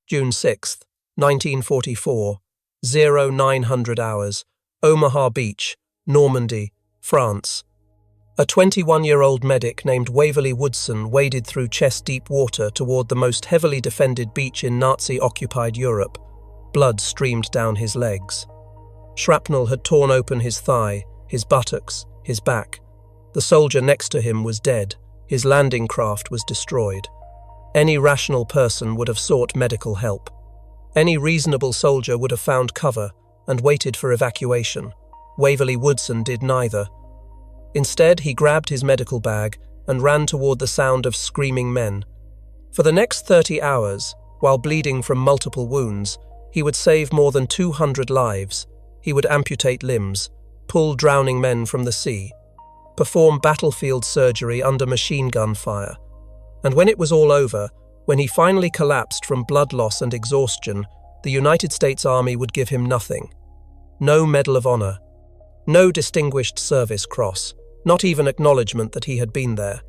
June 6, 1944, 0900 hours, Omaha Beach, Normandy, France. A 21-year-old medic named Waverly Woodson waded through chest-deep water toward the most heavily defended beach in Nazi-occupied Europe. Blood streamed down his legs. Shrapnel had torn open his thigh, his buttocks, his back. The soldier next to him was dead. His landing craft was destroyed. Any rational person would have sought medical help. Any reasonable soldier would have found cover and waited for evacuation. Waverly Woodson did neither. Instead, he grabbed his medical bag and ran toward the sound of screaming men. For the next 30 hours, while bleeding from multiple wounds, he would save more than 200 lives. He would amputate limbs, pull drowning men from the sea, perform battlefield surgery under machine gun fire. And when it was all over, when he finally collapsed from blood loss and exhaustion, the United States Army would give him nothing. No Medal of Honor, no Distinguished Service Cross, not even acknowledgement that he had been there.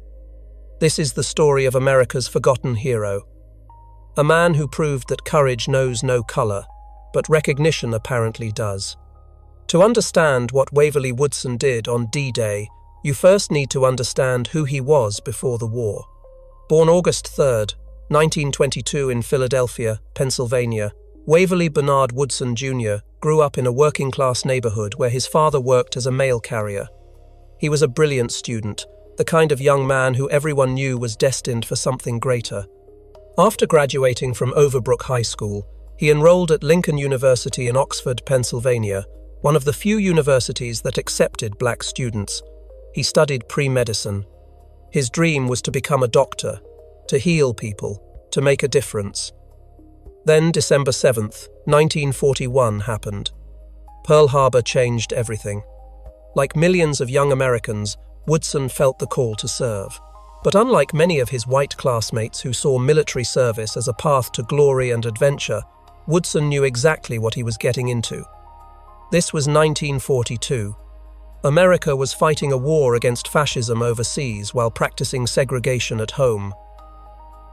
This is the story of America's forgotten hero. A man who proved that courage knows no color, but recognition apparently does. To understand what Waverly Woodson did on D-Day, you first need to understand who he was before the war. Born August 3, 1922 in Philadelphia, Pennsylvania, Waverly Bernard Woodson Jr. grew up in a working-class neighborhood where his father worked as a mail carrier. He was a brilliant student, the kind of young man who everyone knew was destined for something greater. After graduating from Overbrook High School, he enrolled at Lincoln University in Oxford, Pennsylvania, one of the few universities that accepted black students. He studied pre-medicine. His dream was to become a doctor, to heal people, to make a difference. Then December 7th, 1941 happened. Pearl Harbor changed everything. Like millions of young Americans, Woodson felt the call to serve. But unlike many of his white classmates who saw military service as a path to glory and adventure, Woodson knew exactly what he was getting into. This was 1942. America was fighting a war against fascism overseas while practicing segregation at home.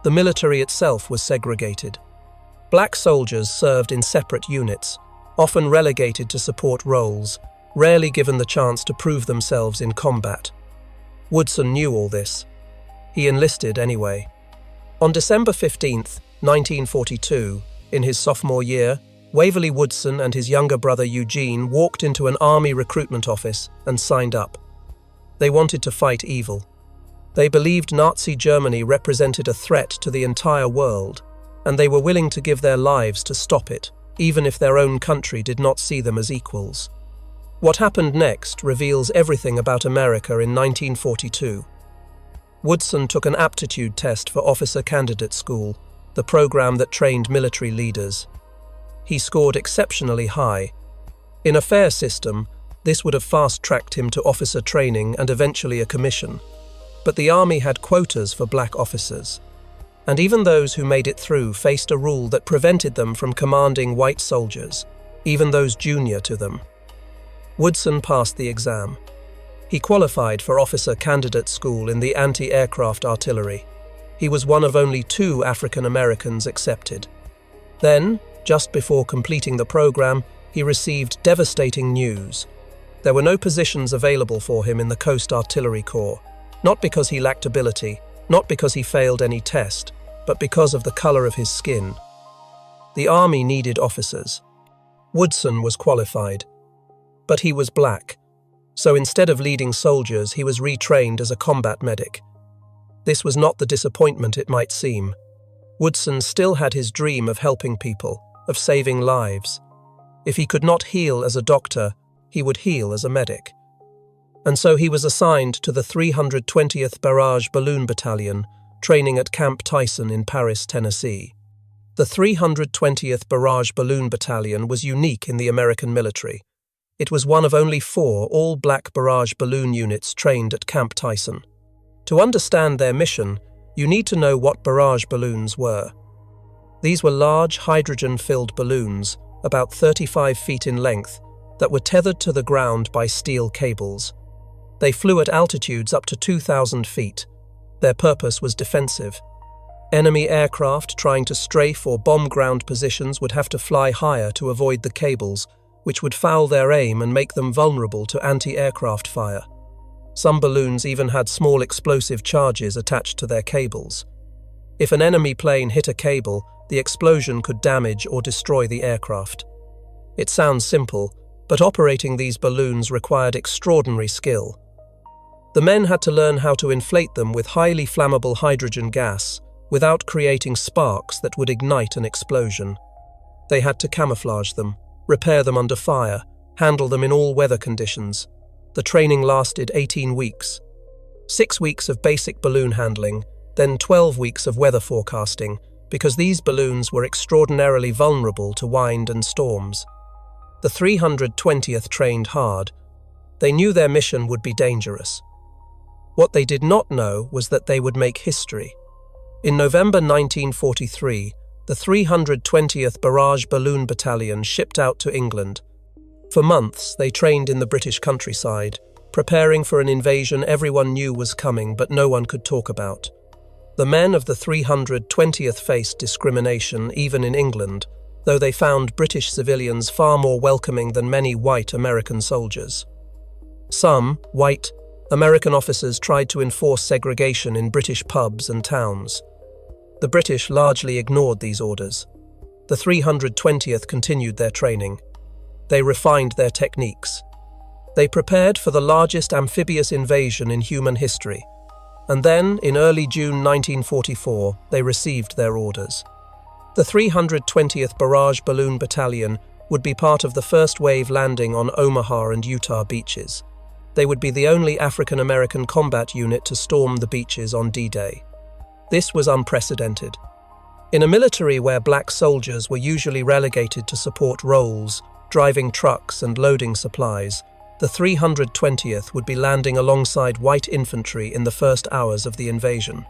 The military itself was segregated. Black soldiers served in separate units, often relegated to support roles, rarely given the chance to prove themselves in combat. Woodson knew all this. He enlisted anyway. On December 15, 1942, in his sophomore year, Waverly Woodson and his younger brother Eugene walked into an army recruitment office and signed up. They wanted to fight evil. They believed Nazi Germany represented a threat to the entire world, and they were willing to give their lives to stop it, even if their own country did not see them as equals. What happened next reveals everything about America in 1942. Woodson took an aptitude test for Officer Candidate School, the program that trained military leaders. He scored exceptionally high. In a fair system, this would have fast-tracked him to officer training and eventually a commission. But the Army had quotas for black officers, and even those who made it through faced a rule that prevented them from commanding white soldiers, even those junior to them. Woodson passed the exam. He qualified for Officer Candidate School in the anti-aircraft artillery. He was one of only 2 African Americans accepted. Then, just before completing the program, he received devastating news. There were no positions available for him in the Coast Artillery Corps, not because he lacked ability, not because he failed any test, but because of the color of his skin. The Army needed officers. Woodson was qualified, but he was black, so instead of leading soldiers, he was retrained as a combat medic. This was not the disappointment it might seem. Woodson still had his dream of helping people, of saving lives. If he could not heal as a doctor, he would heal as a medic. And so he was assigned to the 320th Barrage Balloon Battalion, training at Camp Tyson in Paris, Tennessee. The 320th Barrage Balloon Battalion was unique in the American military. It was one of only 4 all-black barrage balloon units trained at Camp Tyson. To understand their mission, you need to know what barrage balloons were. These were large hydrogen-filled balloons, about 35 feet in length, that were tethered to the ground by steel cables. They flew at altitudes up to 2,000 feet. Their purpose was defensive. Enemy aircraft trying to strafe or bomb ground positions would have to fly higher to avoid the cables, which would foul their aim and make them vulnerable to anti-aircraft fire. Some balloons even had small explosive charges attached to their cables. If an enemy plane hit a cable, the explosion could damage or destroy the aircraft. It sounds simple, but operating these balloons required extraordinary skill. The men had to learn how to inflate them with highly flammable hydrogen gas without creating sparks that would ignite an explosion. They had to camouflage them, repair them under fire, handle them in all weather conditions. The training lasted 18 weeks. 6 weeks of basic balloon handling, then 12 weeks of weather forecasting, because these balloons were extraordinarily vulnerable to wind and storms. The 320th trained hard. They knew their mission would be dangerous. What they did not know was that they would make history. In November 1943, the 320th Barrage Balloon Battalion shipped out to England. For months, they trained in the British countryside, preparing for an invasion everyone knew was coming but no one could talk about. The men of the 320th faced discrimination even in England, though they found British civilians far more welcoming than many white American soldiers. Some white American officers tried to enforce segregation in British pubs and towns. The British largely ignored these orders. The 320th continued their training. They refined their techniques. They prepared for the largest amphibious invasion in human history. And then, in early June 1944, they received their orders. The 320th Barrage Balloon Battalion would be part of the first wave landing on Omaha and Utah beaches. They would be the only African-American combat unit to storm the beaches on D-Day. This was unprecedented. In a military where black soldiers were usually relegated to support roles, driving trucks and loading supplies, the 320th would be landing alongside white infantry in the first hours of the invasion.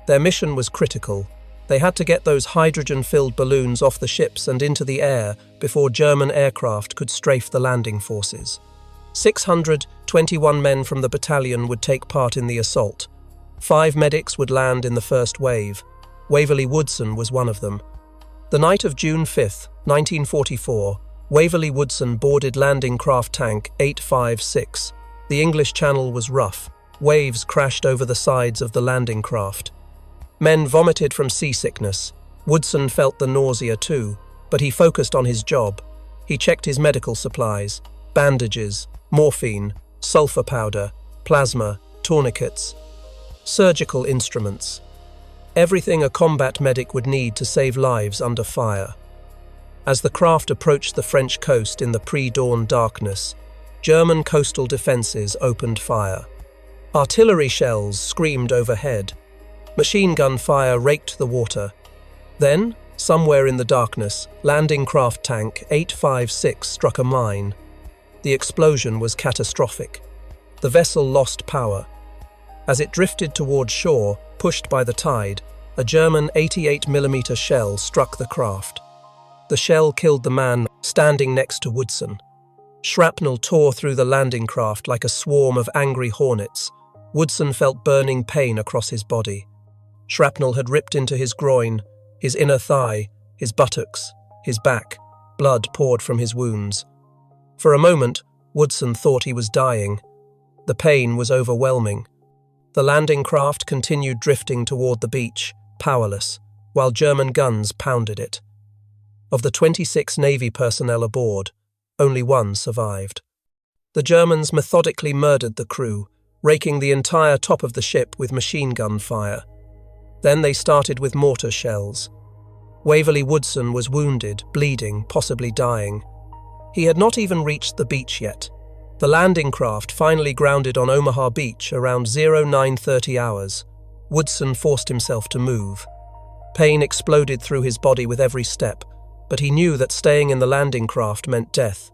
Their mission was critical. They had to get those hydrogen-filled balloons off the ships and into the air before German aircraft could strafe the landing forces. 621 men from the battalion would take part in the assault. 5 medics would land in the first wave. Waverly Woodson was one of them. The night of June 5, 1944, Waverly Woodson boarded landing craft tank 856. The English Channel was rough. Waves crashed over the sides of the landing craft. Men vomited from seasickness. Woodson felt the nausea too, but he focused on his job. He checked his medical supplies, bandages, morphine, sulfur powder, plasma, tourniquets, surgical instruments. Everything a combat medic would need to save lives under fire. As the craft approached the French coast in the pre-dawn darkness, German coastal defences opened fire. Artillery shells screamed overhead. Machine gun fire raked the water. Then, somewhere in the darkness, landing craft tank 856 struck a mine. The explosion was catastrophic. The vessel lost power. As it drifted toward shore, pushed by the tide, a German 88mm shell struck the craft. The shell killed the man standing next to Woodson. Shrapnel tore through the landing craft like a swarm of angry hornets. Woodson felt burning pain across his body. Shrapnel had ripped into his groin, his inner thigh, his buttocks, his back. Blood poured from his wounds. For a moment, Woodson thought he was dying. The pain was overwhelming. The landing craft continued drifting toward the beach, powerless, while German guns pounded it. Of the 26 Navy personnel aboard, only one survived. The Germans methodically murdered the crew, raking the entire top of the ship with machine gun fire. Then they started with mortar shells. Waverly Woodson was wounded, bleeding, possibly dying. He had not even reached the beach yet. The landing craft finally grounded on Omaha Beach around 0930 hours. Woodson forced himself to move. Pain exploded through his body with every step, but he knew that staying in the landing craft meant death.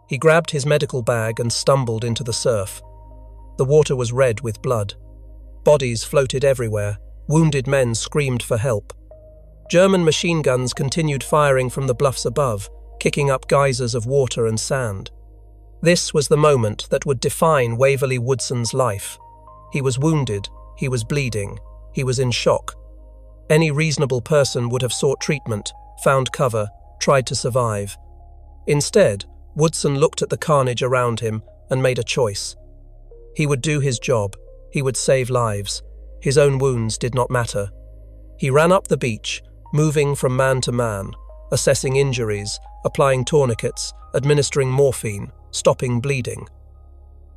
He grabbed his medical bag and stumbled into the surf. The water was red with blood. Bodies floated everywhere. Wounded men screamed for help. German machine guns continued firing from the bluffs above, kicking up geysers of water and sand. This was the moment that would define Waverly Woodson's life. He was wounded, he was bleeding, he was in shock. Any reasonable person would have sought treatment, found cover, tried to survive. Instead, Woodson looked at the carnage around him and made a choice. He would do his job. He would save lives. His own wounds did not matter. He ran up the beach, moving from man to man, assessing injuries, applying tourniquets, administering morphine, stopping bleeding.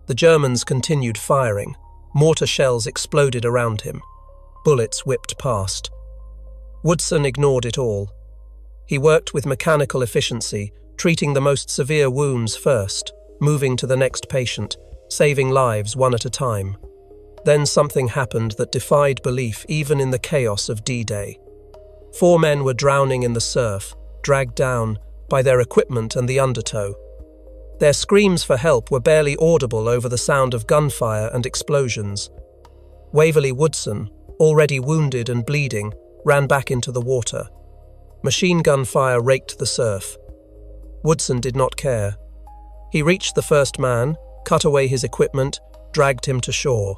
The Germans continued firing. Mortar shells exploded around him. Bullets whipped past. Woodson ignored it all. He worked with mechanical efficiency, treating the most severe wounds first, moving to the next patient, saving lives one at a time. Then something happened that defied belief even in the chaos of D-Day. 4 men were drowning in the surf, dragged down by their equipment and the undertow. Their screams for help were barely audible over the sound of gunfire and explosions. Waverly Woodson, already wounded and bleeding, ran back into the water. Machine gun fire raked the surf. Woodson did not care. He reached the first man, cut away his equipment, dragged him to shore.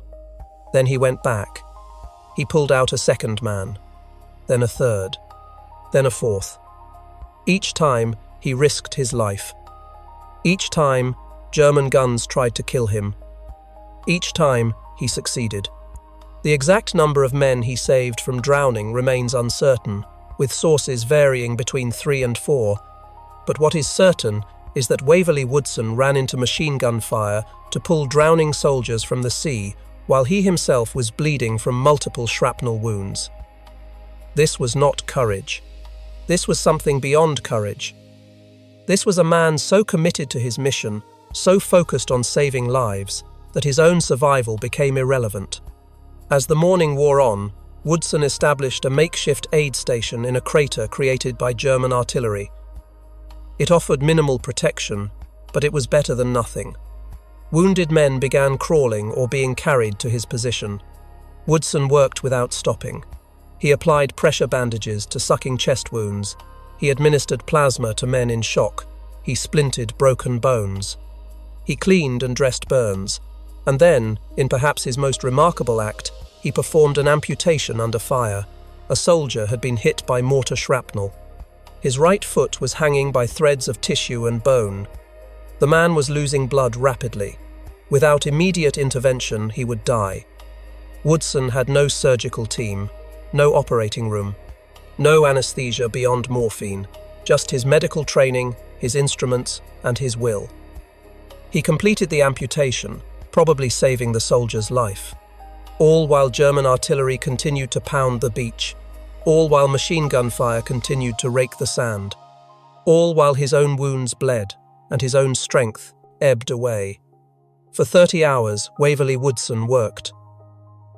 Then he went back. He pulled out a second man, then a third, then a fourth. Each time, he risked his life. Each time, German guns tried to kill him. Each time, he succeeded. The exact number of men he saved from drowning remains uncertain, with sources varying between 3 and 4. But what is certain is that Waverly Woodson ran into machine gun fire to pull drowning soldiers from the sea, while he himself was bleeding from multiple shrapnel wounds. This was not courage. This was something beyond courage. This was a man so committed to his mission, so focused on saving lives, that his own survival became irrelevant. As the morning wore on, Woodson established a makeshift aid station in a crater created by German artillery. It offered minimal protection, but it was better than nothing. Wounded men began crawling or being carried to his position. Woodson worked without stopping. He applied pressure bandages to sucking chest wounds. He administered plasma to men in shock. He splinted broken bones. He cleaned and dressed burns. And then, in perhaps his most remarkable act, he performed an amputation under fire. A soldier had been hit by mortar shrapnel. His right foot was hanging by threads of tissue and bone. The man was losing blood rapidly. Without immediate intervention, he would die. Woodson had no surgical team, no operating room, no anesthesia beyond morphine, just his medical training, his instruments, and his will. He completed the amputation, probably saving the soldier's life. All while German artillery continued to pound the beach. All while machine gun fire continued to rake the sand. All while his own wounds bled and his own strength ebbed away. For 30 hours, Waverly Woodson worked.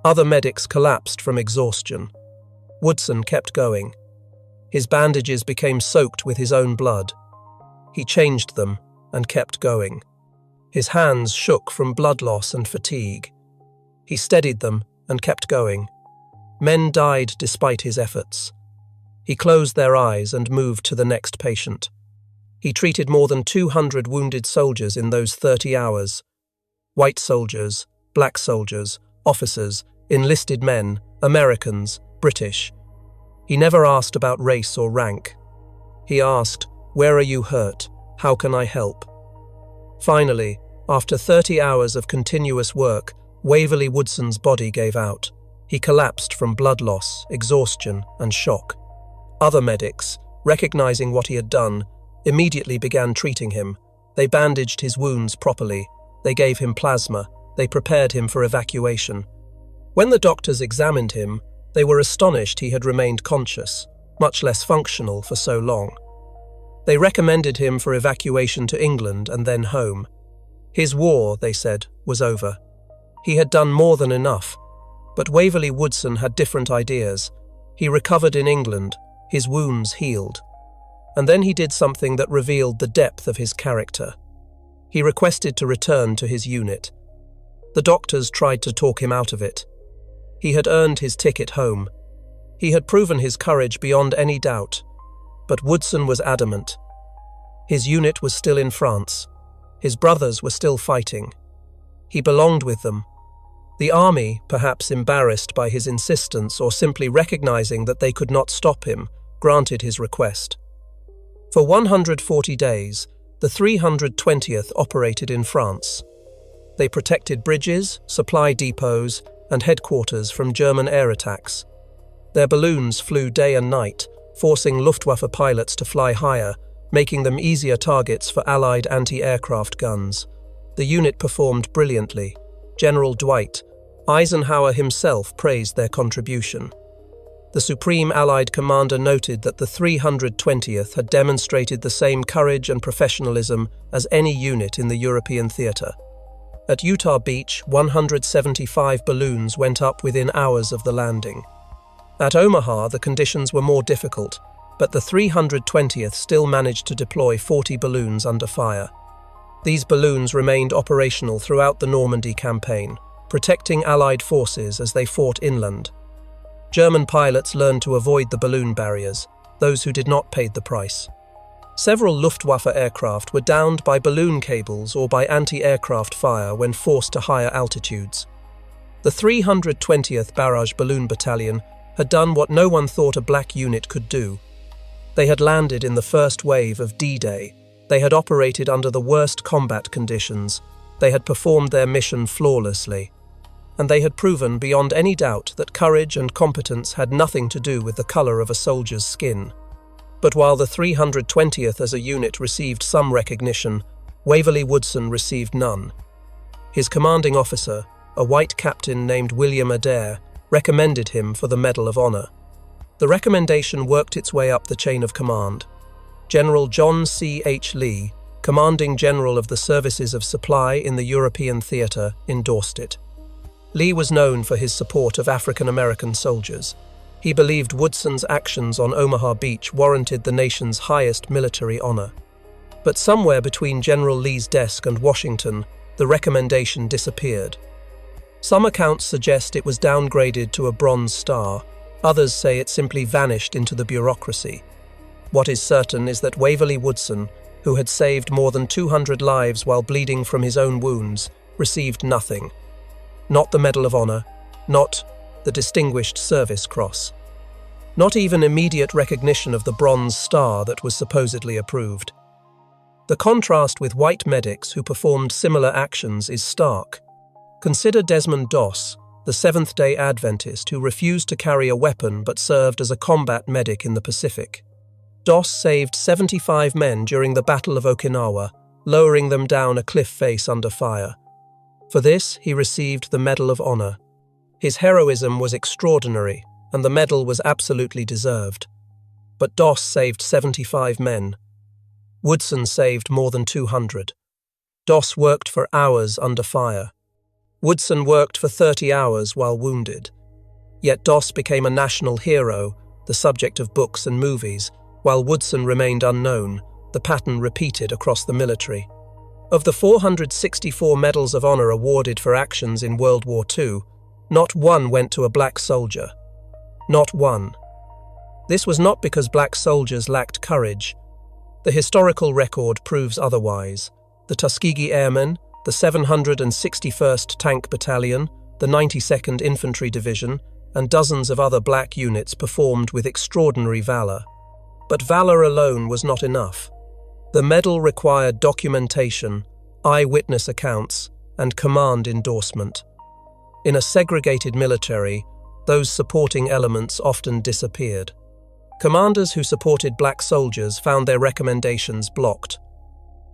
Other medics collapsed from exhaustion. Woodson kept going. His bandages became soaked with his own blood. He changed them and kept going. His hands shook from blood loss and fatigue. He steadied them and kept going. Men died despite his efforts. He closed their eyes and moved to the next patient. He treated more than 200 wounded soldiers in those 30 hours. White soldiers, black soldiers, officers, enlisted men, Americans, British. He never asked about race or rank. He asked, "Where are you hurt? How can I help?" Finally, after 30 hours of continuous work, Waverly Woodson's body gave out. He collapsed from blood loss, exhaustion, and shock. Other medics, recognizing what he had done, immediately began treating him. They bandaged his wounds properly. They gave him plasma. They prepared him for evacuation. When the doctors examined him, they were astonished he had remained conscious, much less functional for so long. They recommended him for evacuation to England and then home. His war, they said, was over. He had done more than enough. But Waverly Woodson had different ideas. He recovered in England. His wounds healed. And then he did something that revealed the depth of his character. He requested to return to his unit. The doctors tried to talk him out of it. He had earned his ticket home. He had proven his courage beyond any doubt. But Woodson was adamant. His unit was still in France. His brothers were still fighting. He belonged with them. The army, perhaps embarrassed by his insistence or simply recognizing that they could not stop him, granted his request. For 140 days, the 320th operated in France. They protected bridges, supply depots, and headquarters from German air attacks. Their balloons flew day and night, forcing Luftwaffe pilots to fly higher, making them easier targets for Allied anti-aircraft guns. The unit performed brilliantly. General Dwight Eisenhower himself praised their contribution. The Supreme Allied Commander noted that the 320th had demonstrated the same courage and professionalism as any unit in the European theatre. At Utah Beach, 175 balloons went up within hours of the landing. At Omaha, the conditions were more difficult, but the 320th still managed to deploy 40 balloons under fire. These balloons remained operational throughout the Normandy campaign, protecting Allied forces as they fought inland. German pilots learned to avoid the balloon barriers. Those who did not paid the price. Several Luftwaffe aircraft were downed by balloon cables or by anti-aircraft fire when forced to higher altitudes. The 320th Barrage Balloon Battalion had done what no one thought a black unit could do. They had landed in the first wave of D-Day. They had operated under the worst combat conditions. They had performed their mission flawlessly. And they had proven beyond any doubt that courage and competence had nothing to do with the color of a soldier's skin. But while the 320th as a unit received some recognition, Waverly Woodson received none. His commanding officer, a white captain named William Adair, recommended him for the Medal of Honor. The recommendation worked its way up the chain of command. General John C. H. Lee, commanding general of the Services of Supply in the European theatre, endorsed it. Lee was known for his support of African-American soldiers. He believed Woodson's actions on Omaha Beach warranted the nation's highest military honor. But somewhere between General Lee's desk and Washington, the recommendation disappeared. Some accounts suggest it was downgraded to a Bronze Star. Others say it simply vanished into the bureaucracy. What is certain is that Waverly Woodson, who had saved more than 200 lives while bleeding from his own wounds, received nothing. Not the Medal of Honor, not the Distinguished Service Cross. Not even immediate recognition of the Bronze Star that was supposedly approved. The contrast with white medics who performed similar actions is stark. Consider Desmond Doss, the Seventh-day Adventist who refused to carry a weapon but served as a combat medic in the Pacific. Doss saved 75 men during the Battle of Okinawa, lowering them down a cliff face under fire. For this, he received the Medal of Honor. His heroism was extraordinary, and the medal was absolutely deserved. But Doss saved 75 men. Woodson saved more than 200. Doss worked for hours under fire. Woodson worked for 30 hours while wounded. Yet Doss became a national hero, the subject of books and movies, while Woodson remained unknown, the pattern repeated across the military. Of the 464 Medals of Honor awarded for actions in World War II, not one went to a black soldier. Not one. This was not because black soldiers lacked courage. The historical record proves otherwise. The Tuskegee Airmen, the 761st Tank Battalion, the 92nd Infantry Division, and dozens of other black units performed with extraordinary valor. But valor alone was not enough. The medal required documentation, eyewitness accounts, and command endorsement. In a segregated military, those supporting elements often disappeared. Commanders who supported black soldiers found their recommendations blocked.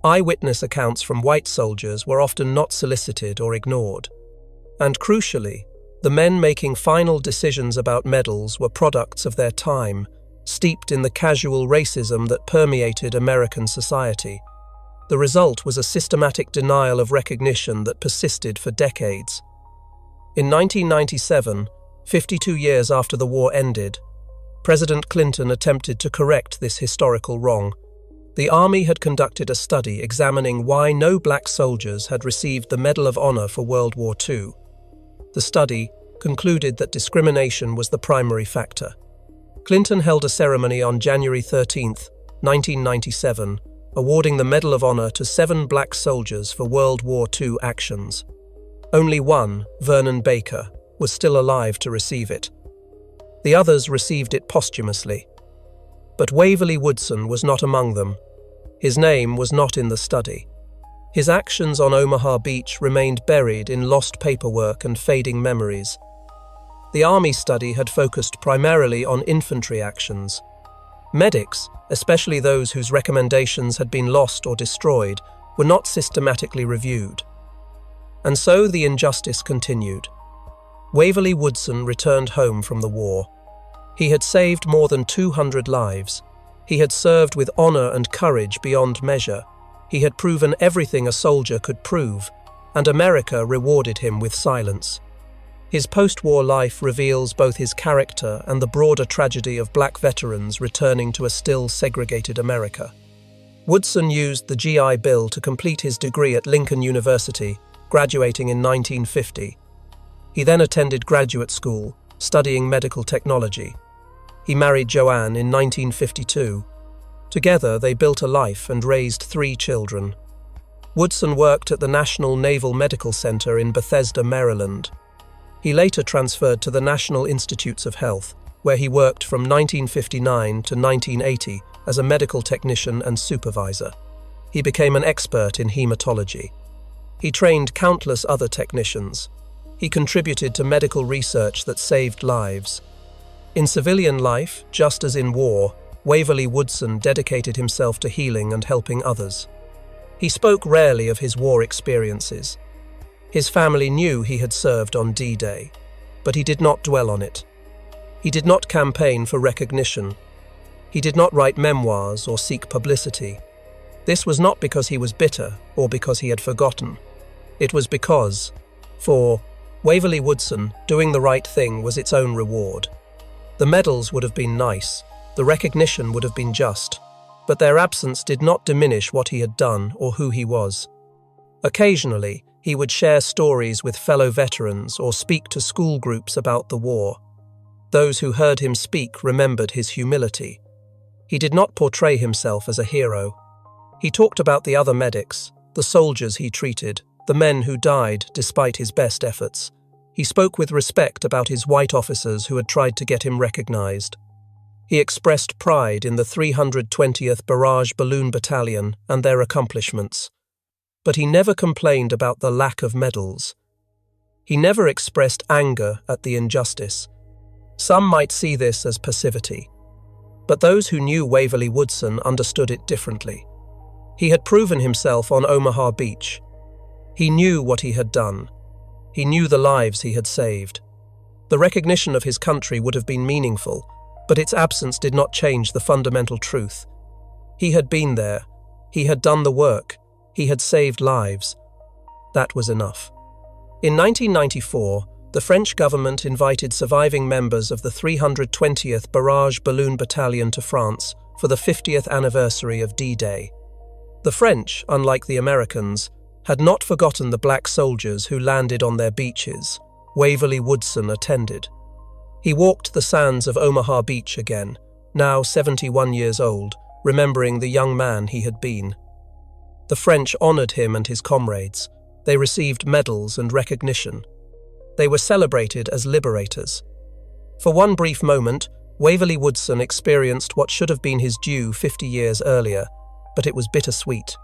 Eyewitness accounts from white soldiers were often not solicited or ignored. And crucially, the men making final decisions about medals were products of their time, steeped in the casual racism that permeated American society. The result was a systematic denial of recognition that persisted for decades. In 1997, 52 years after the war ended, President Clinton attempted to correct this historical wrong. The Army had conducted a study examining why no black soldiers had received the Medal of Honor for World War II. The study concluded that discrimination was the primary factor. Clinton held a ceremony on January 13, 1997, awarding the Medal of Honor to 7 black soldiers for World War II actions. Only one, Vernon Baker, was still alive to receive it. The others received it posthumously. But Waverly Woodson was not among them. His name was not in the study. His actions on Omaha Beach remained buried in lost paperwork and fading memories. The Army study had focused primarily on infantry actions. Medics, especially those whose recommendations had been lost or destroyed, were not systematically reviewed. And so the injustice continued. Waverly Woodson returned home from the war. He had saved more than 200 lives. He had served with honor and courage beyond measure. He had proven everything a soldier could prove, and America rewarded him with silence. His post-war life reveals both his character and the broader tragedy of black veterans returning to a still segregated America. Woodson used the GI Bill to complete his degree at Lincoln University, graduating in 1950. He then attended graduate school, studying medical technology. He married Joanne in 1952. Together, they built a life and raised 3 children. Woodson worked at the National Naval Medical Center in Bethesda, Maryland. He later transferred to the National Institutes of Health, where he worked from 1959 to 1980 as a medical technician and supervisor. He became an expert in hematology. He trained countless other technicians. He contributed to medical research that saved lives. In civilian life, just as in war, Waverly Woodson dedicated himself to healing and helping others. He spoke rarely of his war experiences. His family knew he had served on D-Day, but he did not dwell on it. He did not campaign for recognition. He did not write memoirs or seek publicity. This was not because he was bitter or because he had forgotten. It was because, for Waverly Woodson, doing the right thing was its own reward. The medals would have been nice, the recognition would have been just, but their absence did not diminish what he had done or who he was. Occasionally, he would share stories with fellow veterans or speak to school groups about the war. Those who heard him speak remembered his humility. He did not portray himself as a hero. He talked about the other medics, the soldiers he treated, the men who died despite his best efforts. He spoke with respect about his white officers who had tried to get him recognized. He expressed pride in the 320th Barrage Balloon Battalion and their accomplishments. But he never complained about the lack of medals. He never expressed anger at the injustice. Some might see this as passivity. But those who knew Waverly Woodson understood it differently. He had proven himself on Omaha Beach. He knew what he had done. He knew the lives he had saved. The recognition of his country would have been meaningful, but its absence did not change the fundamental truth. He had been there. He had done the work. He had saved lives. That was enough. In 1994, the French government invited surviving members of the 320th Barrage Balloon Battalion to France for the 50th anniversary of D-Day. The French, unlike the Americans, had not forgotten the black soldiers who landed on their beaches. Waverly Woodson attended. He walked the sands of Omaha Beach again, now 71 years old, remembering the young man he had been. The French honored him and his comrades. They received medals and recognition. They were celebrated as liberators. For one brief moment, Waverly Woodson experienced what should have been his due 50 years earlier, but it was bittersweet.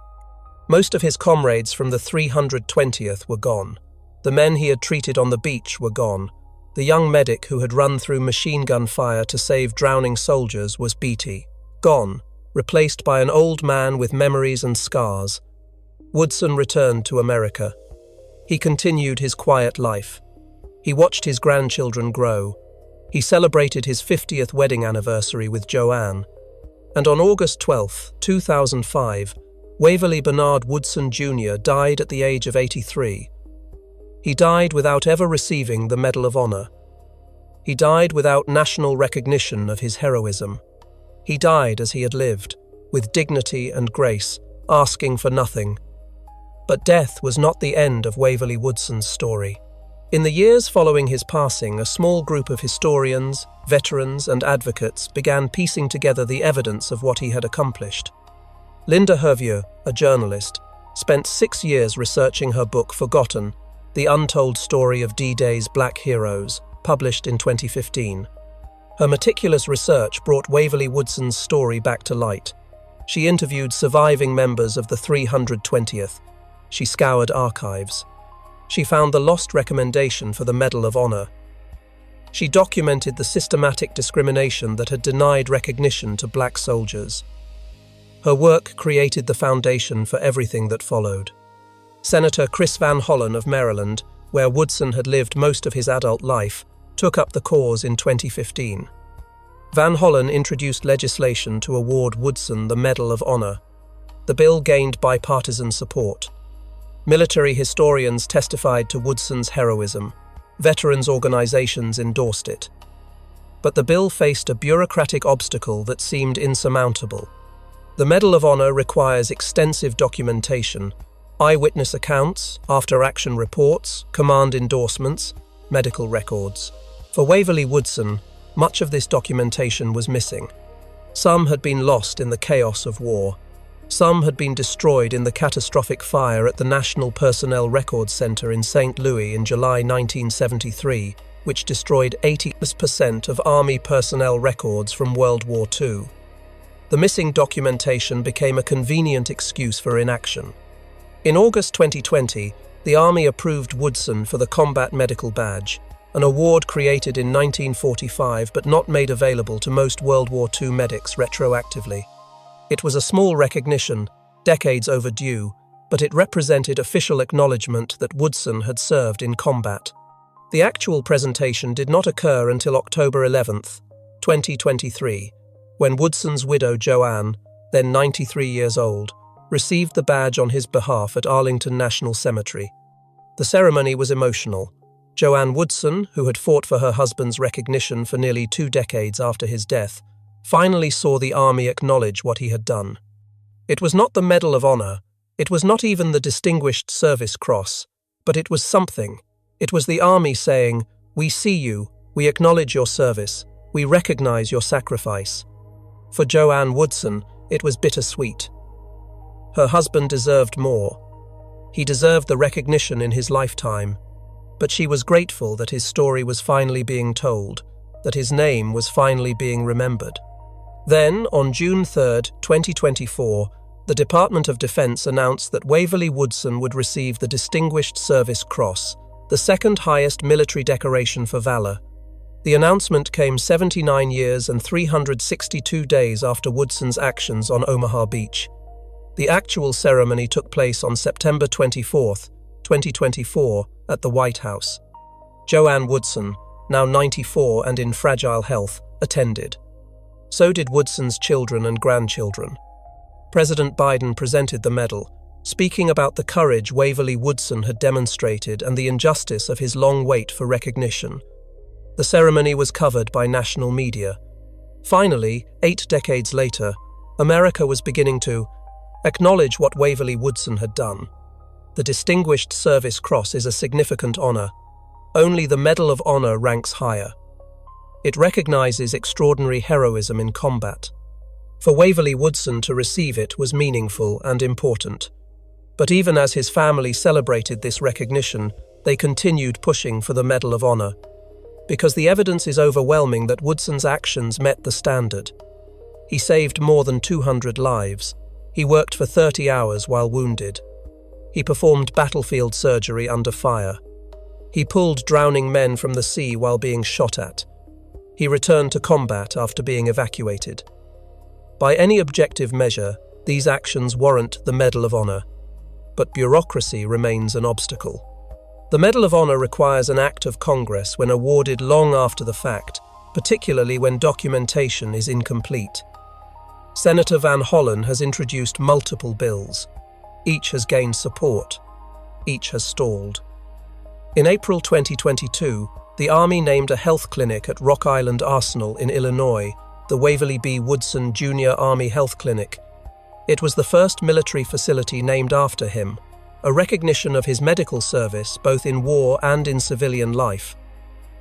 Most of his comrades from the 320th were gone. The men he had treated on the beach were gone. The young medic who had run through machine gun fire to save drowning soldiers was Beatty, gone, replaced by an old man with memories and scars. Woodson returned to America. He continued his quiet life. He watched his grandchildren grow. He celebrated his 50th wedding anniversary with Joanne. And on August 12, 2005, Waverly Bernard Woodson Jr. died at the age of 83. He died without ever receiving the Medal of Honor. He died without national recognition of his heroism. He died as he had lived, with dignity and grace, asking for nothing. But death was not the end of Waverly Woodson's story. In the years following his passing, a small group of historians, veterans, and advocates began piecing together the evidence of what he had accomplished. Linda Hervieux, a journalist, spent 6 years researching her book Forgotten The Untold Story of D-Day's Black Heroes, published in 2015. Her meticulous research brought Waverly Woodson's story back to light. She interviewed surviving members of the 320th. She scoured archives. She found the lost recommendation for the Medal of Honor. She documented the systematic discrimination that had denied recognition to black soldiers. Her work created the foundation for everything that followed. Senator Chris Van Hollen of Maryland, where Woodson had lived most of his adult life, took up the cause in 2015. Van Hollen introduced legislation to award Woodson the Medal of Honor. The bill gained bipartisan support. Military historians testified to Woodson's heroism. Veterans organizations endorsed it. But the bill faced a bureaucratic obstacle that seemed insurmountable. The Medal of Honor requires extensive documentation, eyewitness accounts, after-action reports, command endorsements, medical records. For Waverly Woodson, much of this documentation was missing. Some had been lost in the chaos of war. Some had been destroyed in the catastrophic fire at the National Personnel Records Center in St. Louis in July 1973, which destroyed 80% of Army personnel records from World War II. The missing documentation became a convenient excuse for inaction. In August 2020, the Army approved Woodson for the Combat Medical Badge, an award created in 1945 but not made available to most World War II medics retroactively. It was a small recognition, decades overdue, but it represented official acknowledgement that Woodson had served in combat. The actual presentation did not occur until October 11, 2023, when Woodson's widow Joanne, then 93 years old, received the badge on his behalf at Arlington National Cemetery. The ceremony was emotional. Joanne Woodson, who had fought for her husband's recognition for nearly 2 decades after his death, finally saw the Army acknowledge what he had done. It was not the Medal of Honor, it was not even the Distinguished Service Cross, but it was something. It was the Army saying, "We see you, we acknowledge your service, we recognize your sacrifice." For Joanne Woodson, it was bittersweet. Her husband deserved more. He deserved the recognition in his lifetime, but she was grateful that his story was finally being told, that his name was finally being remembered. Then, on June 3, 2024, the Department of Defense announced that Waverly Woodson would receive the Distinguished Service Cross, the second highest military decoration for valor. The announcement came 79 years and 362 days after Woodson's actions on Omaha Beach. The actual ceremony took place on September 24, 2024, at the White House. Joanne Woodson, now 94 and in fragile health, attended. So did Woodson's children and grandchildren. President Biden presented the medal, speaking about the courage Waverly Woodson had demonstrated and the injustice of his long wait for recognition. The ceremony was covered by national media. Finally, 8 decades later, America was beginning to acknowledge what Waverly Woodson had done. The Distinguished Service Cross is a significant honor. Only the Medal of Honor ranks higher. It recognizes extraordinary heroism in combat. For Waverly Woodson to receive it was meaningful and important. But even as his family celebrated this recognition, they continued pushing for the Medal of Honor, because the evidence is overwhelming that Woodson's actions met the standard. He saved more than 200 lives. He worked for 30 hours while wounded. He performed battlefield surgery under fire. He pulled drowning men from the sea while being shot at. He returned to combat after being evacuated. By any objective measure, these actions warrant the Medal of Honor. But bureaucracy remains an obstacle. The Medal of Honor requires an act of Congress when awarded long after the fact, particularly when documentation is incomplete. Senator Van Hollen has introduced multiple bills. Each has gained support. Each has stalled. In April 2022, the Army named a health clinic at Rock Island Arsenal in Illinois, the Waverly B. Woodson Jr. Army Health Clinic. It was the first military facility named after him, a recognition of his medical service both in war and in civilian life.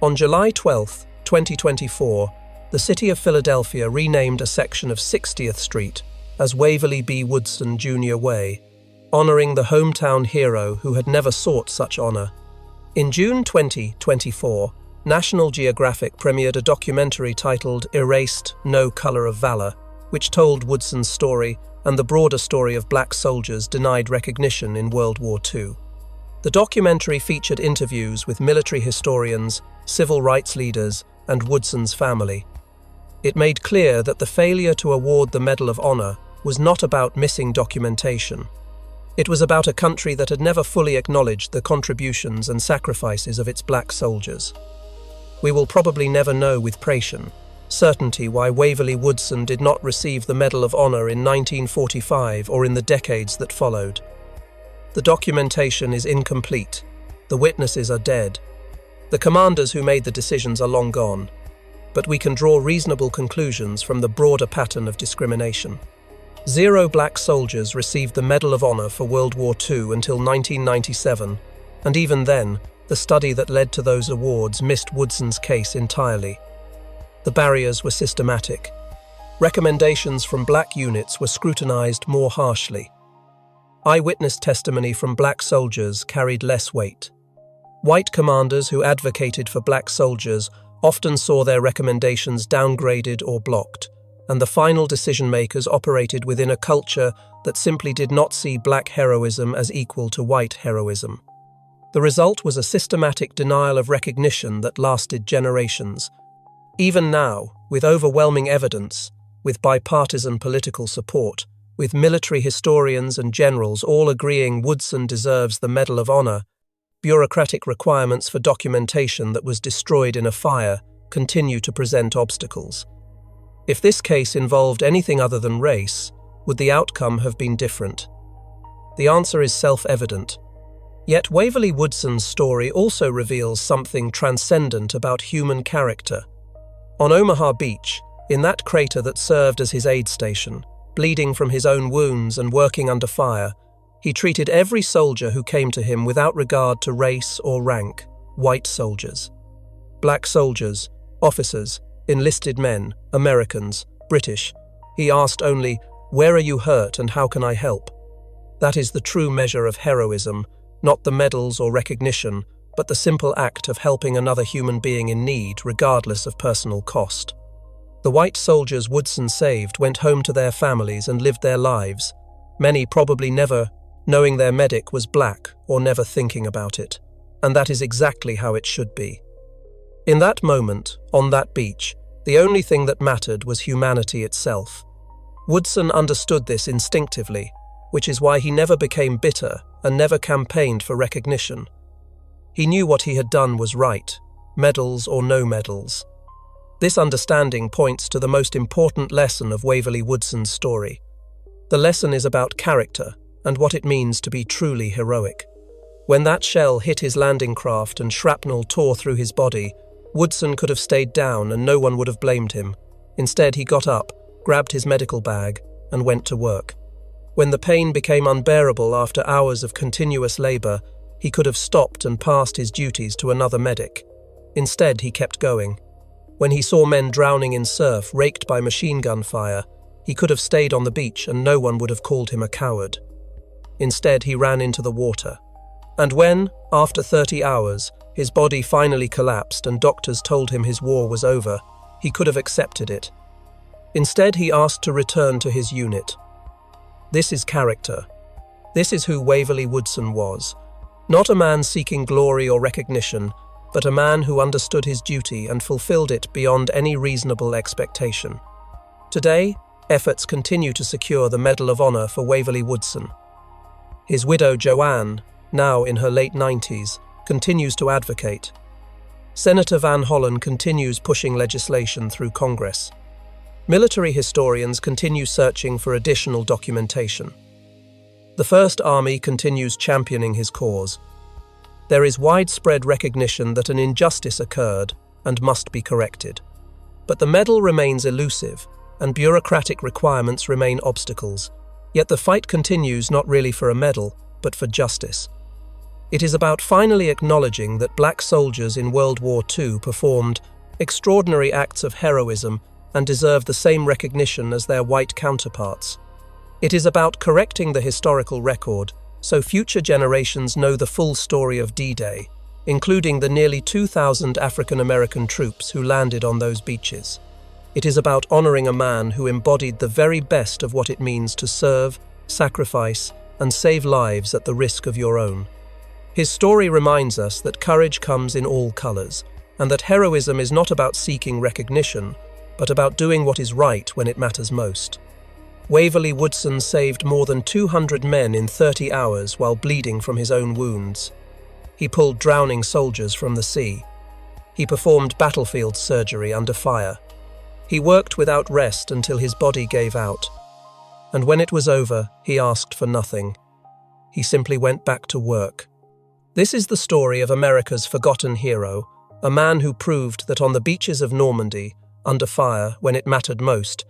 On July 12, 2024, the city of Philadelphia renamed a section of 60th Street as Waverly B. Woodson Jr. Way, honoring the hometown hero who had never sought such honor. In June 2024, National Geographic premiered a documentary titled Erased: No Color of Valor, which told Woodson's story and the broader story of black soldiers denied recognition in World War II. The documentary featured interviews with military historians, civil rights leaders, and Woodson's family. It made clear that the failure to award the Medal of Honor was not about missing documentation. It was about a country that had never fully acknowledged the contributions and sacrifices of its black soldiers. We will probably never know with certainty why Waverly Woodson did not receive the Medal of Honor in 1945 or in the decades that followed. The documentation is incomplete. The witnesses are dead. The commanders who made the decisions are long gone. But we can draw reasonable conclusions from the broader pattern of discrimination. 0 black soldiers received the Medal of Honor for World War II until 1997, and even then, the study that led to those awards missed Woodson's case entirely. The barriers were systematic. Recommendations from black units were scrutinized more harshly. Eyewitness testimony from black soldiers carried less weight. White commanders who advocated for black soldiers often saw their recommendations downgraded or blocked, and the final decision-makers operated within a culture that simply did not see black heroism as equal to white heroism. The result was a systematic denial of recognition that lasted generations. Even now, with overwhelming evidence, with bipartisan political support, with military historians and generals all agreeing Woodson deserves the Medal of Honor, bureaucratic requirements for documentation that was destroyed in a fire continue to present obstacles. If this case involved anything other than race, would the outcome have been different? The answer is self-evident. Yet Waverly Woodson's story also reveals something transcendent about human character. On Omaha Beach, in that crater that served as his aid station, bleeding from his own wounds and working under fire, he treated every soldier who came to him without regard to race or rank: white soldiers, black soldiers, officers, enlisted men, Americans, British. He asked only, "Where are you hurt and how can I help?" That is the true measure of heroism, not the medals or recognition, but the simple act of helping another human being in need, regardless of personal cost. The white soldiers Woodson saved went home to their families and lived their lives, many probably never knowing their medic was black or never thinking about it. And that is exactly how it should be. In that moment, on that beach, the only thing that mattered was humanity itself. Woodson understood this instinctively, which is why he never became bitter and never campaigned for recognition. He knew what he had done was right, medals or no medals. This understanding points to the most important lesson of Waverly Woodson's story. The lesson is about character and what it means to be truly heroic. When that shell hit his landing craft and shrapnel tore through his body, Woodson could have stayed down and no one would have blamed him. Instead, he got up, grabbed his medical bag, and went to work. When the pain became unbearable after hours of continuous labor, he could have stopped and passed his duties to another medic. Instead, he kept going. When he saw men drowning in surf, raked by machine gun fire, he could have stayed on the beach and no one would have called him a coward. Instead, he ran into the water. And when, after 30 hours, his body finally collapsed and doctors told him his war was over, he could have accepted it. Instead, he asked to return to his unit. This is character. This is who Waverly Woodson was. Not a man seeking glory or recognition, but a man who understood his duty and fulfilled it beyond any reasonable expectation. Today, efforts continue to secure the Medal of Honor for Waverly Woodson. His widow, Joanne, now in her late 90s, continues to advocate. Senator Van Hollen continues pushing legislation through Congress. Military historians continue searching for additional documentation. The First Army continues championing his cause. There is widespread recognition that an injustice occurred and must be corrected. But the medal remains elusive, and bureaucratic requirements remain obstacles. Yet the fight continues not really for a medal, but for justice. It is about finally acknowledging that black soldiers in World War II performed extraordinary acts of heroism and deserve the same recognition as their white counterparts. It is about correcting the historical record so future generations know the full story of D-Day, including the nearly 2,000 African American troops who landed on those beaches. It is about honoring a man who embodied the very best of what it means to serve, sacrifice, and save lives at the risk of your own. His story reminds us that courage comes in all colors, and that heroism is not about seeking recognition, but about doing what is right when it matters most. Waverly Woodson saved more than 200 men in 30 hours while bleeding from his own wounds. He pulled drowning soldiers from the sea. He performed battlefield surgery under fire. He worked without rest until his body gave out. And when it was over, he asked for nothing. He simply went back to work. This is the story of America's forgotten hero, a man who proved that on the beaches of Normandy, under fire when it mattered most,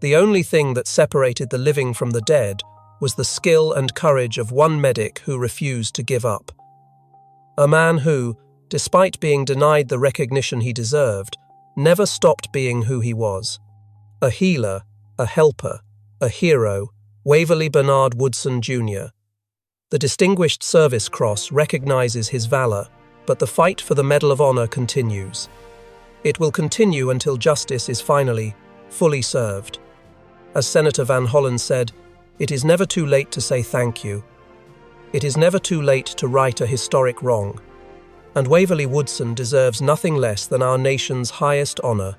the only thing that separated the living from the dead was the skill and courage of one medic who refused to give up. A man who, despite being denied the recognition he deserved, never stopped being who he was. A healer, a helper, a hero, Waverly Bernard Woodson Jr. The Distinguished Service Cross recognizes his valor, but the fight for the Medal of Honor continues. It will continue until justice is finally, fully served. As Senator Van Hollen said, "It is never too late to say thank you. It is never too late to right a historic wrong." And Waverly Woodson deserves nothing less than our nation's highest honor,